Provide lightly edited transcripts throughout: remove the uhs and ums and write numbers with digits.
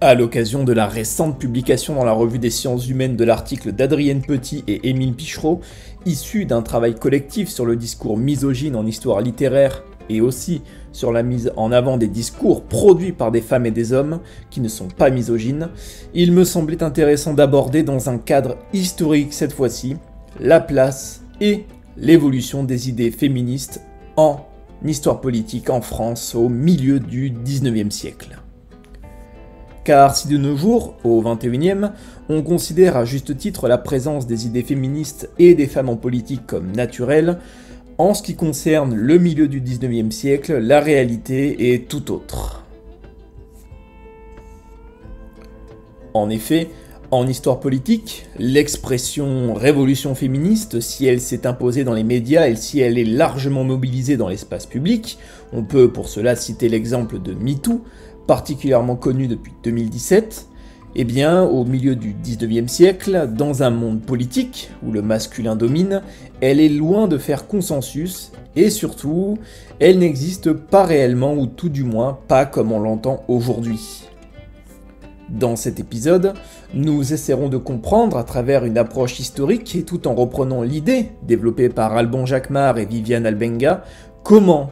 À l'occasion de la récente publication dans la revue des sciences humaines de l'article d'Adrienne Petit et Émile Pichereau, issu d'un travail collectif sur le discours misogyne en histoire littéraire et aussi sur la mise en avant des discours produits par des femmes et des hommes qui ne sont pas misogynes, il me semblait intéressant d'aborder dans un cadre historique cette fois-ci, la place et l'évolution des idées féministes en histoire politique en France au milieu du 19e siècle. Car si de nos jours, au XXIe, on considère à juste titre la présence des idées féministes et des femmes en politique comme naturelle, en ce qui concerne le milieu du XIXe siècle, la réalité est tout autre. En effet, en histoire politique, l'expression révolution féministe, si elle s'est imposée dans les médias et si elle est largement mobilisée dans l'espace public, on peut pour cela citer l'exemple de MeToo, particulièrement connu depuis 2017, eh bien, au milieu du 19e siècle, dans un monde politique où le masculin domine, elle est loin de faire consensus et surtout, elle n'existe pas réellement ou tout du moins pas comme on l'entend aujourd'hui. Dans cet épisode, nous essaierons de comprendre à travers une approche historique et tout en reprenant l'idée développée par Alban Jacquemart et Viviane Albenga, comment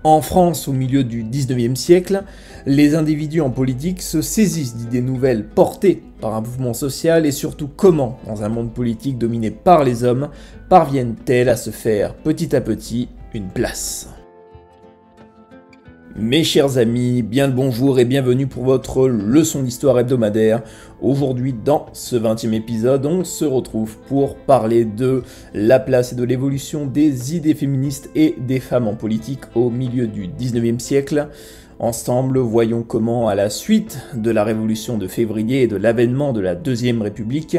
en France, au milieu du 19e siècle, les individus en politique se saisissent d'idées nouvelles portées par un mouvement social et surtout comment, dans un monde politique dominé par les hommes, parviennent-elles à se faire petit à petit une place. Mes chers amis, bien le bonjour et bienvenue pour votre leçon d'histoire hebdomadaire. Aujourd'hui, dans ce 20e épisode, on se retrouve pour parler de la place et de l'évolution des idées féministes et des femmes en politique au milieu du 19e siècle. Ensemble, voyons comment, à la suite de la Révolution de février et de l'avènement de la Deuxième République,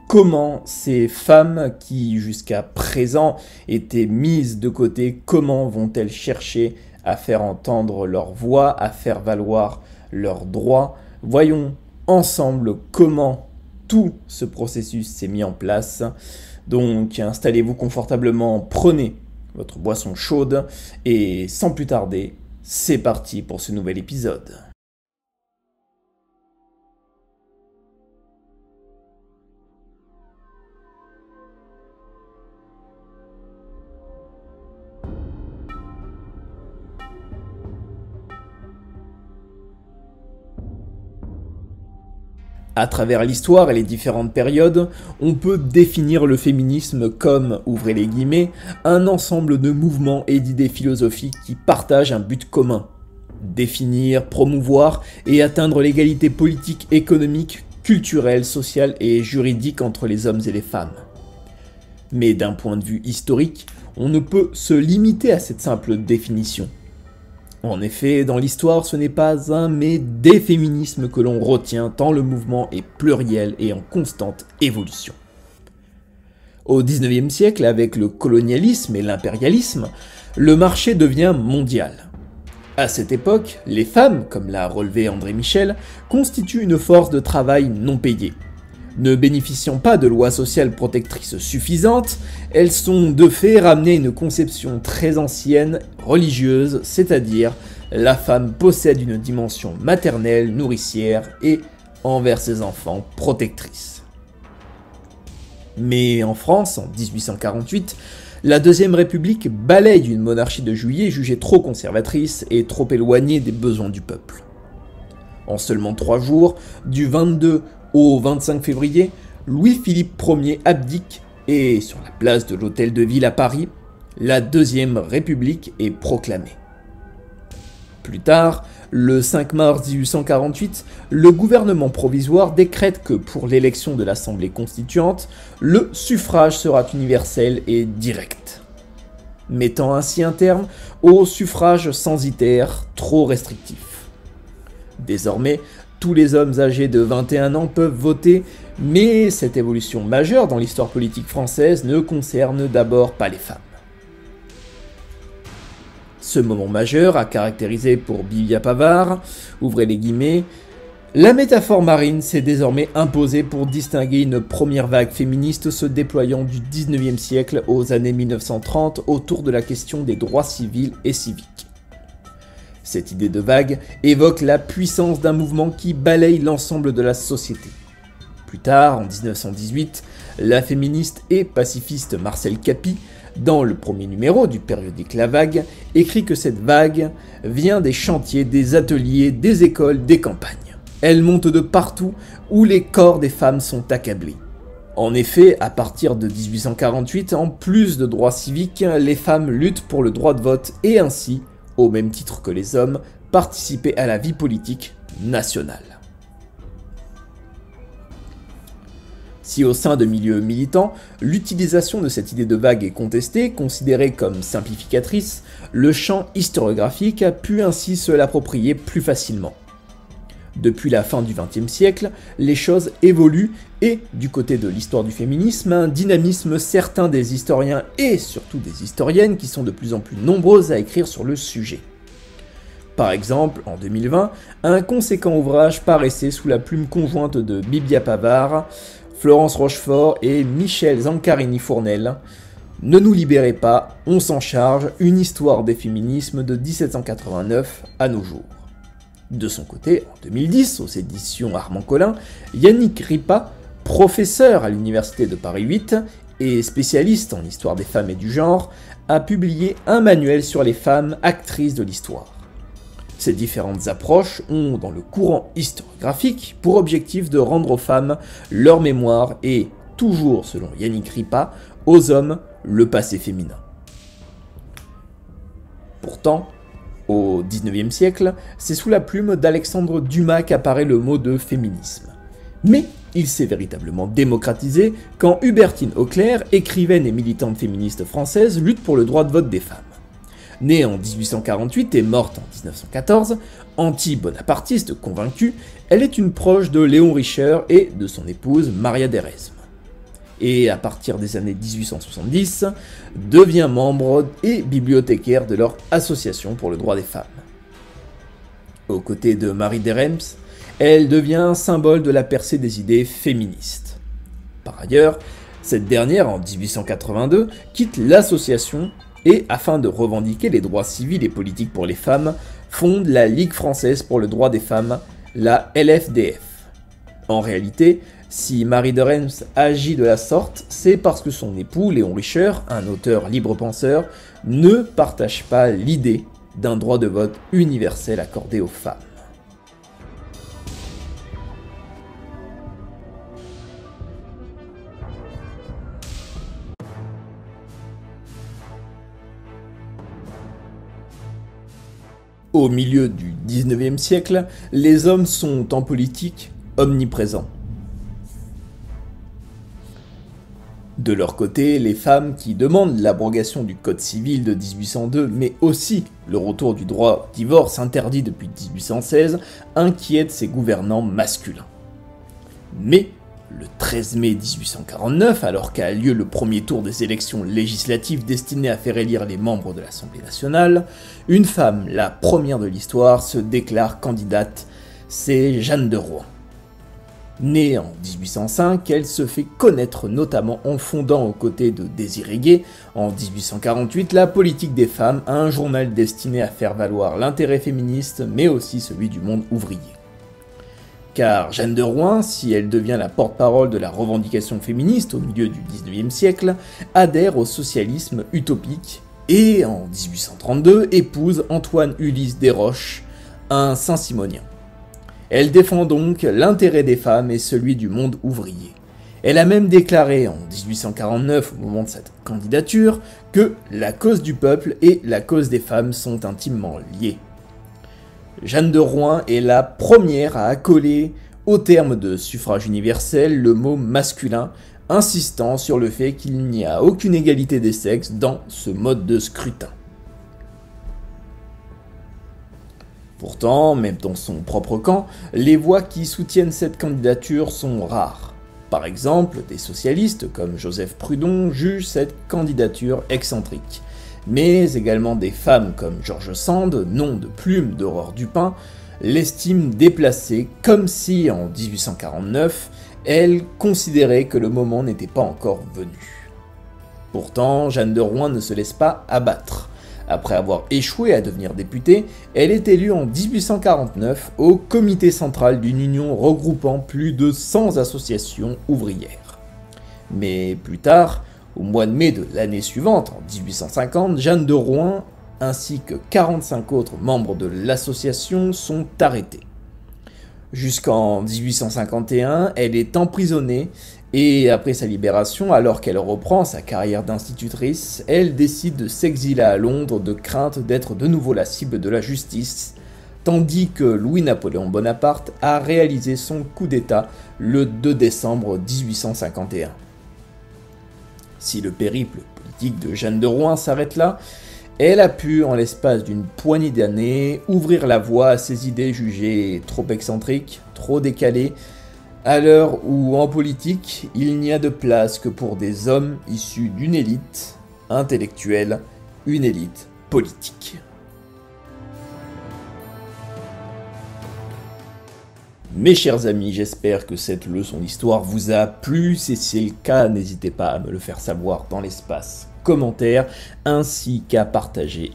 comment ces femmes qui jusqu'à présent étaient mises de côté, comment vont-elles chercher à faire entendre leur voix, à faire valoir leurs droits. Voyons ensemble comment tout ce processus s'est mis en place. Donc installez-vous confortablement, prenez votre boisson chaude et sans plus tarder, c'est parti pour ce nouvel épisode. À travers l'histoire et les différentes périodes, on peut définir le féminisme comme, ouvrez les guillemets, un ensemble de mouvements et d'idées philosophiques qui partagent un but commun. Définir, promouvoir et atteindre l'égalité politique, économique, culturelle, sociale et juridique entre les hommes et les femmes. Mais d'un point de vue historique, on ne peut se limiter à cette simple définition. En effet, dans l'histoire, ce n'est pas un mais des féminismes que l'on retient tant le mouvement est pluriel et en constante évolution. Au XIXe siècle, avec le colonialisme et l'impérialisme, le marché devient mondial. À cette époque, les femmes, comme l'a relevé André Michel, constituent une force de travail non payée. Ne bénéficiant pas de lois sociales protectrices suffisantes, elles sont de fait ramenées à une conception très ancienne, religieuse, c'est-à-dire la femme possède une dimension maternelle, nourricière et, envers ses enfants, protectrice. Mais en France, en 1848, la Deuxième République balaye une monarchie de Juillet jugée trop conservatrice et trop éloignée des besoins du peuple. En seulement 3 jours, du 22 au 25 février, Louis-Philippe Ier abdique et, sur la place de l'Hôtel de Ville à Paris, la Deuxième République est proclamée. Plus tard, le 5 mars 1848, le gouvernement provisoire décrète que pour l'élection de l'Assemblée constituante, le suffrage sera universel et direct, mettant ainsi un terme au suffrage censitaire trop restrictif. Désormais, tous les hommes âgés de 21 ans peuvent voter, mais cette évolution majeure dans l'histoire politique française ne concerne d'abord pas les femmes. Ce moment majeur a caractérisé pour Bibia Pavard, ouvrez les guillemets, la métaphore marine s'est désormais imposée pour distinguer une première vague féministe se déployant du 19e siècle aux années 1930 autour de la question des droits civils et civiques. Cette idée de vague évoque la puissance d'un mouvement qui balaye l'ensemble de la société. Plus tard, en 1918, la féministe et pacifiste Marcel Capy, dans le premier numéro du périodique La Vague, écrit que cette vague vient des chantiers, des ateliers, des écoles, des campagnes. Elle monte de partout où les corps des femmes sont accablés. En effet, à partir de 1848, en plus de droits civiques, les femmes luttent pour le droit de vote et ainsi, au même titre que les hommes, participer à la vie politique nationale. Si au sein de milieux militants, l'utilisation de cette idée de vague est contestée, considérée comme simplificatrice, le champ historiographique a pu ainsi se l'approprier plus facilement. Depuis la fin du XXe siècle, les choses évoluent et, du côté de l'histoire du féminisme, un dynamisme certain des historiens et surtout des historiennes qui sont de plus en plus nombreuses à écrire sur le sujet. Par exemple, en 2020, un conséquent ouvrage paraissait sous la plume conjointe de Bibia Pavard, Florence Rochefort et Michel Zancarini-Fournel. Ne nous libérez pas, on s'en charge, une histoire des féminismes de 1789 à nos jours. De son côté, en 2010, aux éditions Armand Collin, Yannick Ripa, professeur à l'université de Paris 8 et spécialiste en histoire des femmes et du genre, a publié un manuel sur les femmes actrices de l'histoire. Ces différentes approches ont, dans le courant historiographique, pour objectif de rendre aux femmes leur mémoire et, toujours selon Yannick Ripa, aux hommes le passé féminin. Pourtant, au XIXe siècle, c'est sous la plume d'Alexandre Dumas qu'apparaît le mot de féminisme. Mais il s'est véritablement démocratisé quand Hubertine Auclair, écrivaine et militante féministe française, lutte pour le droit de vote des femmes. Née en 1848 et morte en 1914, anti-bonapartiste convaincue, elle est une proche de Léon Richer et de son épouse Maria d'Eresme. Et à partir des années 1870, devient membre et bibliothécaire de leur association pour le droit des femmes. Aux côtés de Marie d'Eresme, elle devient un symbole de la percée des idées féministes. Par ailleurs, cette dernière, en 1882, quitte l'association et, afin de revendiquer les droits civils et politiques pour les femmes, fonde la Ligue française pour le droit des femmes, la LFDF. En réalité, si Marie d'Eresme agit de la sorte, c'est parce que son époux, Léon Richer, un auteur libre-penseur, ne partage pas l'idée d'un droit de vote universel accordé aux femmes. Au milieu du XIXe siècle, les hommes sont en politique omniprésents. De leur côté, les femmes qui demandent l'abrogation du Code civil de 1802, mais aussi le retour du droit au divorce interdit depuis 1816, inquiètent ces gouvernants masculins. Mais, le 13 mai 1849, alors qu'a lieu le premier tour des élections législatives destinées à faire élire les membres de l'Assemblée nationale, une femme, la première de l'histoire, se déclare candidate, c'est Jeanne de Rouen. Née en 1805, elle se fait connaître notamment en fondant aux côtés de Désiré Gué, en 1848, la politique des femmes, un journal destiné à faire valoir l'intérêt féministe, mais aussi celui du monde ouvrier. Car Jeanne de Rouen, si elle devient la porte-parole de la revendication féministe au milieu du XIXe siècle, adhère au socialisme utopique et, en 1832, épouse Antoine Ulysse Desroches, un Saint-Simonien. Elle défend donc l'intérêt des femmes et celui du monde ouvrier. Elle a même déclaré en 1849, au moment de cette candidature, que la cause du peuple et la cause des femmes sont intimement liées. Jeanne de Rouen est la première à accoler au terme de suffrage universel le mot masculin, insistant sur le fait qu'il n'y a aucune égalité des sexes dans ce mode de scrutin. Pourtant, même dans son propre camp, les voix qui soutiennent cette candidature sont rares. Par exemple, des socialistes comme Joseph Proudhon jugent cette candidature excentrique. Mais également des femmes comme George Sand, nom de plume d'Aurore Dupin, l'estiment déplacée comme si, en 1849, elle considérait que le moment n'était pas encore venu. Pourtant, Jeanne de Rouen ne se laisse pas abattre. Après avoir échoué à devenir députée, elle est élue en 1849 au comité central d'une union regroupant plus de 100 associations ouvrières. Mais plus tard, au mois de mai de l'année suivante, en 1850, Jeanne de Rouen ainsi que 45 autres membres de l'association sont arrêtés. Jusqu'en 1851, elle est emprisonnée et après sa libération, alors qu'elle reprend sa carrière d'institutrice, elle décide de s'exiler à Londres de crainte d'être de nouveau la cible de la justice, tandis que Louis-Napoléon Bonaparte a réalisé son coup d'État le 2 décembre 1851. Si le périple politique de Jeanne de Rouen s'arrête là, elle a pu, en l'espace d'une poignée d'années, ouvrir la voie à ses idées jugées trop excentriques, trop décalées, à l'heure où, en politique, il n'y a de place que pour des hommes issus d'une élite intellectuelle, une élite politique. Mes chers amis, j'espère que cette leçon d'histoire vous a plu. Si c'est le cas, n'hésitez pas à me le faire savoir dans l'espace commentaire, ainsi qu'à partager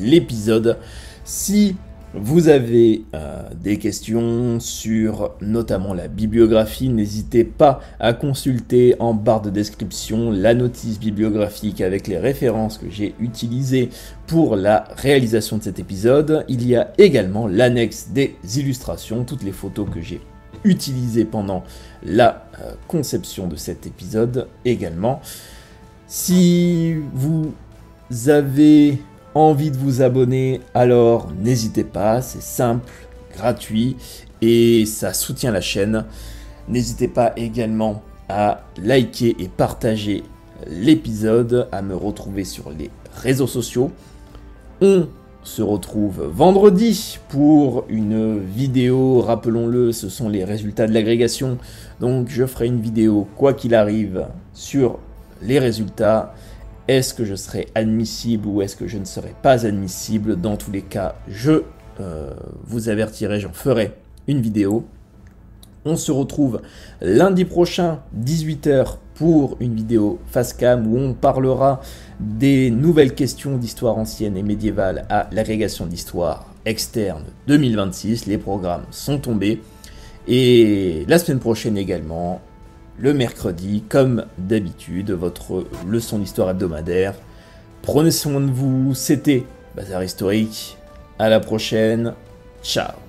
l'épisode. Si vous avez des questions sur notamment la bibliographie, n'hésitez pas à consulter en barre de description la notice bibliographique avec les références que j'ai utilisées pour la réalisation de cet épisode. Il y a également l'annexe des illustrations, toutes les photos que j'ai utilisées pendant la conception de cet épisode également. Si vous avez envie de vous abonner, alors n'hésitez pas, c'est simple, gratuit et ça soutient la chaîne. N'hésitez pas également à liker et partager l'épisode, à me retrouver sur les réseaux sociaux. On se retrouve vendredi pour une vidéo, rappelons-le, ce sont les résultats de l'agrégation, donc je ferai une vidéo quoi qu'il arrive sur les résultats. Est-ce que je serai admissible ou est-ce que je ne serai pas admissible? Dans tous les cas, je vous avertirai, j'en ferai une vidéo. On se retrouve lundi prochain, 18 h, pour une vidéo face cam où on parlera des nouvelles questions d'histoire ancienne et médiévale à l'agrégation d'histoire externe 2026. Les programmes sont tombés. Et la semaine prochaine également, le mercredi, comme d'habitude, votre leçon d'histoire hebdomadaire. Prenez soin de vous, c'était Bazar Historique. À la prochaine, ciao.